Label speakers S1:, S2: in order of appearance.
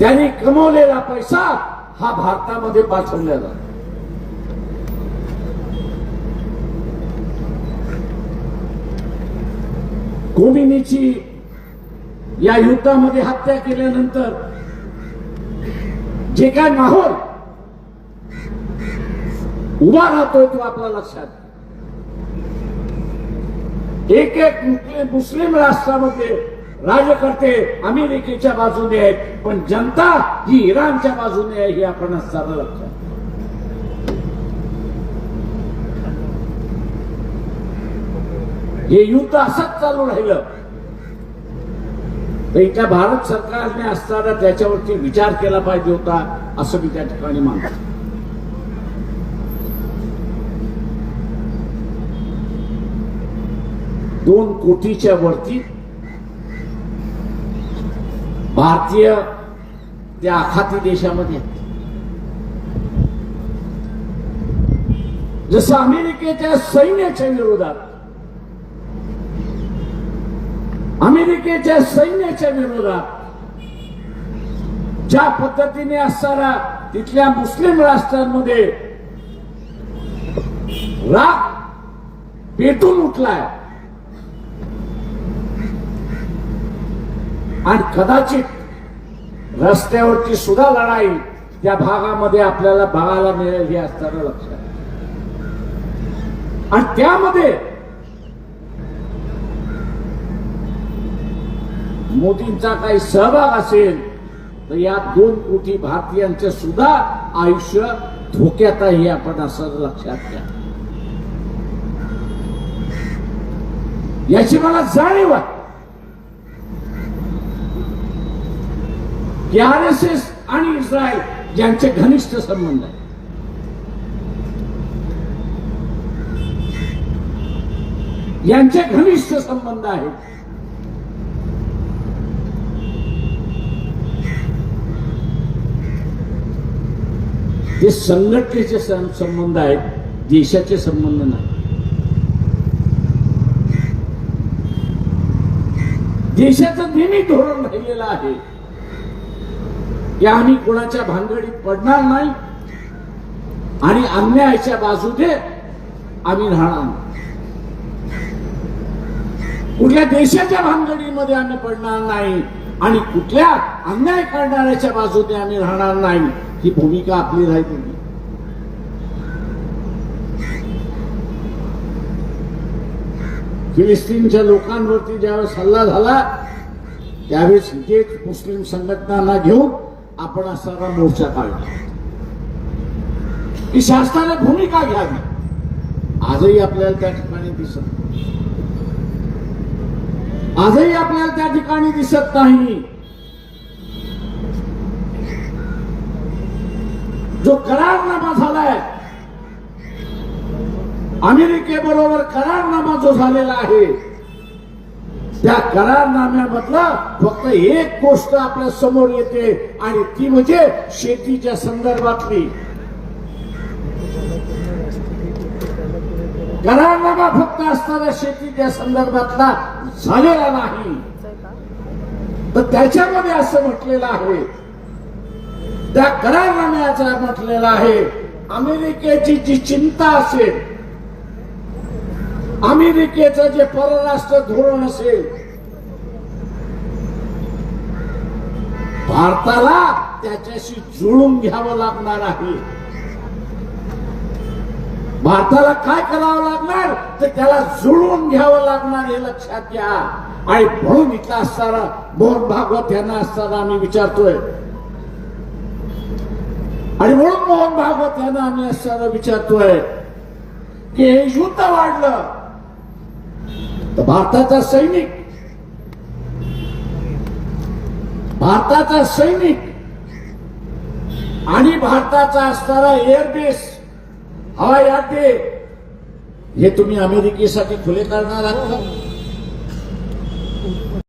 S1: त्यांनी कमवलेला पैसा हा भारतामध्ये पाठवला जातो. खोमेनीची या युद्धामध्ये हत्या केल्यानंतर जे काय माहोल उभा राहतोय तो आपल्या लक्षात. एक एक मुस्लिम राष्ट्रामध्ये राजकर्ते अमेरिकेच्या बाजूने आहेत, पण जनता ही इराणच्या बाजूने आहे हे आपण सारं लक्षात. हे युद्ध असंच चालू राहिलं तर इथल्या भारत सरकारने असताना त्याच्यावरती विचार केला पाहिजे होता असं मी त्या ठिकाणी मानतो. दोन कोटीच्या वरती भारतीय त्या आखाती देशामध्ये जसं अमेरिकेच्या सैन्याच्या विरोधात ज्या पद्धतीने असताना तिथल्या मुस्लिम राष्ट्रांमध्ये राग पेटून उठलाय आणि कदाचित रस्त्यावरची सुद्धा लढाई त्या भागामध्ये आपल्याला बघायला मिळेल हे असताना लक्षात. आणि त्यामध्ये मोदींचा काही सहभाग असेल तर या 2 कोटी भारतीयांचे सुद्धा आयुष्य धोक्यात आहे हे आपण असं लक्षात घ्या. याची मला जाणीव आहे की RSS आणि इस्रायल यांचे घनिष्ठ संबंध आहे. यांचे घनिष्ठ संबंध आहेत. ते संघटनेचे संबंध आहेत, देशाचे संबंध नाही. देशाचं नेहमी धोरण राहिलेलं आहे की आम्ही कोणाच्या भानगडीत पडणार नाही आणि अन्यायाच्या बाजूने आम्ही राहणार नाही. कुठल्या देशाच्या भानगडीमध्ये आम्ही पडणार नाही आणि कुठल्या अन्याय करणाऱ्याच्या बाजूने आम्ही राहणार नाही ही भूमिका आपली राहिली. फिलिस्तीनच्या लोकांवरती ज्यावेळेस हल्ला झाला त्यावेळेस एक मुस्लिम संघटनांना घेऊन आपण असा मोर्चा काढला की शासनाने भूमिका घ्यावी. आजही आपल्याला त्या ठिकाणी दिसत नाही. जो करारनामा झालाय अमेरिकेबरोबर करारनामा जो झालेला आहे त्या करारनाम्यामधलं फक्त एक गोष्ट आपल्या समोर येते आणि ती म्हणजे शेतीच्या संदर्भातली. करारनामा फक्त असताना शेतीच्या संदर्भातला झालेला नाही तर त्याच्यामध्ये असं म्हटलेलं आहे, त्या करारनाम्याचा म्हटलेलं आहे अमेरिकेची जी चिंता असेल, अमेरिकेचं जे परराष्ट्र धोरण असेल, भारताला त्याच्याशी जुळून घ्यावं लागणार आहे. भारताला काय करावं लागणार तर त्याला जुळवून घ्यावं लागणार हे लक्षात घ्या. आणि म्हणून इथला असताना मोहन भागवत यांना असताना आम्ही विचारतोय आणि म्हणून मोहन भागवत यांना आम्ही असताना विचारतोय की हे युद्ध वाढलं तर भारताचा सैनिक आणि भारताचा असणारा एअरबेस हवाई अड्डे हे तुम्ही अमेरिकेसाठी खुले करणार आहात का?